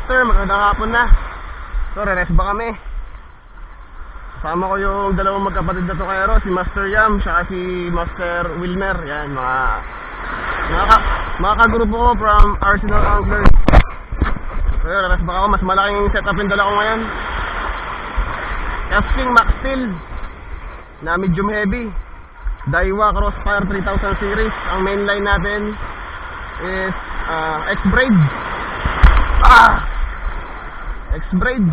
master, magandang hapon na. So, re-rest ba kami? Kasama ko yung dalawang magkapatid na tukero, si Master Yam, saka si Master Wilmer. Yan, mga kagrupo ko from Arsenal Anglers. So, yun, re-rest ba ako? Mas malaking setup yung dala ko ngayon. Casting Max Steel na medium heavy. Daiwa Crossfire 3000 series. Ang main line natin is X-Braid. X-Braid.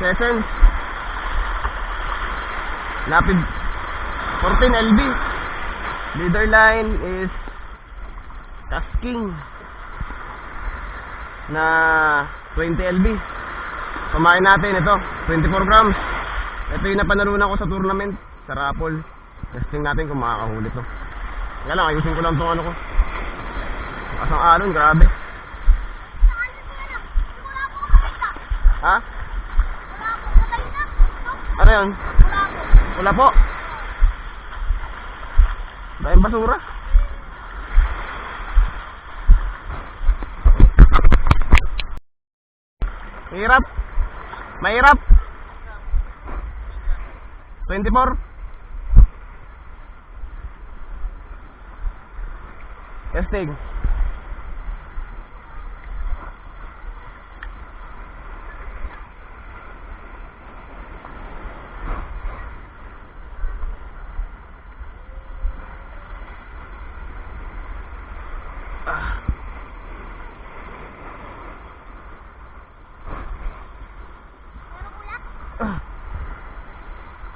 Sessions. Lapid 14 LB. Leader line is Tasking na 20 LB. Pamain natin ito 24 grams. Ito yung napanalunan ko sa tournament, sa raffle. Testing natin kung makakahuli to. Kaya lang, ayusin ko lang itong ano ko. Kasang alon, grabe. Ha? Ano yun? Wala po. Dahil basura. Mahirap. Mahirap. 24. Testing.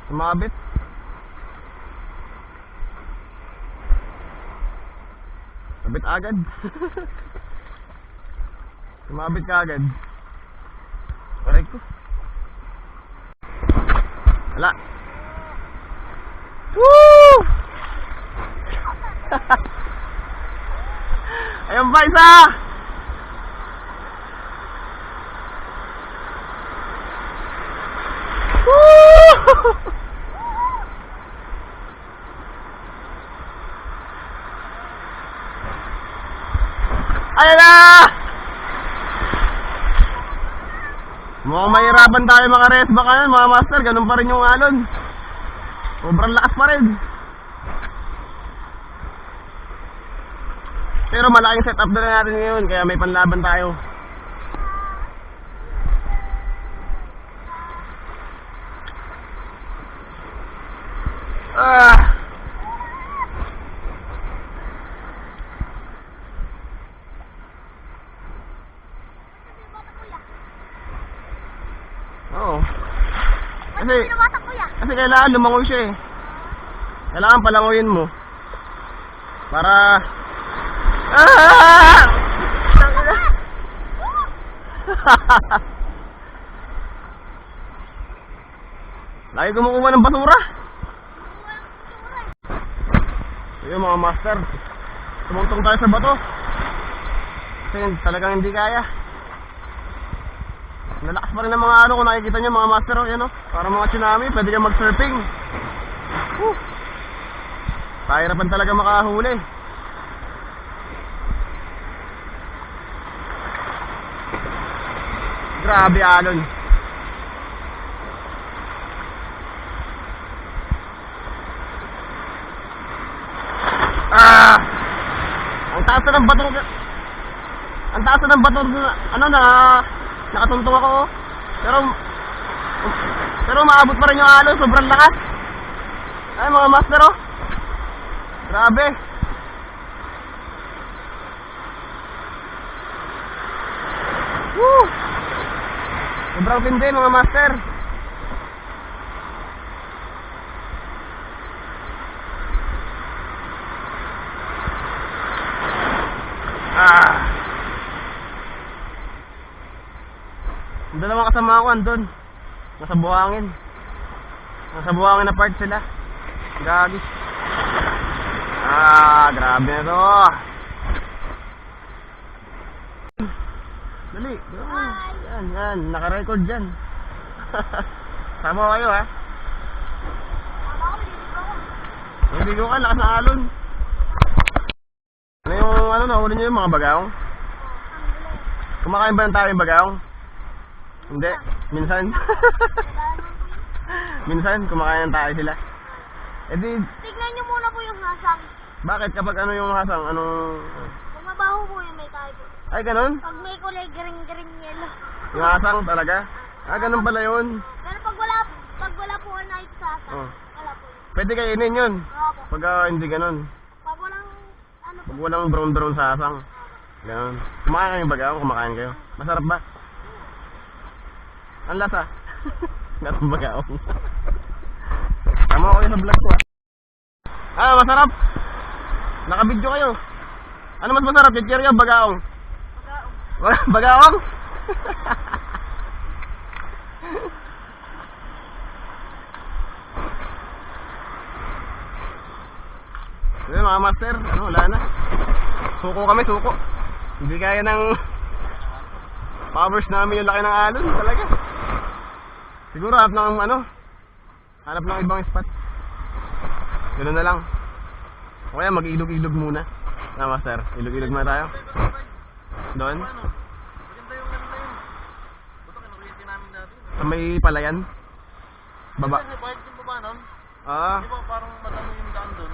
Sumabit. Sabit agad. Sumabit ka agad. Correct ko. Wala. Woo! Ayun pa isa! Woo! Ayan na! Mukhang mahirapan tayo mga res. Baka yan mga master, ganun pa rin yung alon. Sobrang lakas pa rin. Pero malaking setup na natin ngayon, kaya may panlaban tayo. Oo. Kasi kailangan lumangoy siya eh. Kailangan palangoyin mo para lagi kumukuha ng basura. Ayun mga master, tumungtong tayo sa bato kasi talagang hindi kaya. Nalakas pa rin ang mga ano, kung nakikita nyo mga master, yan o, para mga tsunami, pwede kang mag-surfing. Pahirapan talaga makahuli. Grabe alon. Ang taas na ng bato. Ang taas na ng bato, ano na, nakatuntong ako. Pero maabot pa rin yung alon, sobrang lakas. Ay mga master oh. Grabe. Woo! Sobrang tindi mga master. Ang dalawang kasama ko andun. Nasa buhangin. Nasa buhangin na part sila. Gagi. Grabe na to. Dali. Yan. Naka-record dyan. Sama ko kayo ha. Naligo ka, lakas na alon. Ano yung nahuli nyo yung mga bagaong? Kumakain ba ng tayo yung bagaong? Hindi. Minsan. Minsan, kumakain ng tayo sila. Eh di, Tignan nyo muna po yung hasang. bakit kapag ano yung hasang? Anong... Kung mabaho po yung may tayo po. Ay, ganun? Pag may kulay green yellow. Yung hasang talaga? Ah, ganun pala yun. Pero pag wala po all night sa hasang, Oh. wala po yun. Pwede kainin yun. Oo po. Pag hindi ganun. Pag walang, ano po. Pag walang brown sa hasang. Ganun. Kumakain kayo yung bagaong? Kumakain kayo? Masarap ba? Ang lasa. Gatong bagaong. Tama ko yun sa vlog ko ah. Ah, masarap. Nakabidyo kayo. Ano mas masarap? Chichirya o bagaong? Pagkaong. Bagaong? Ayun mga master, ano, wala na. Suko kami, suko. Hindi kaya ng powers namin yung laki ng alon talaga. Siguro hanap ng ano, hanap ng ibang spot. Ganoon na lang. O kaya mag-ilog-ilog muna. Na master, ilog-ilog muna tayo. Doon? Maganda yung ano na yun. Buto kinukulitin namin dati. Sa may palayan. Baba. Kasi bakit yung baba nun? Ah. Di ba parang madami yung daan doon?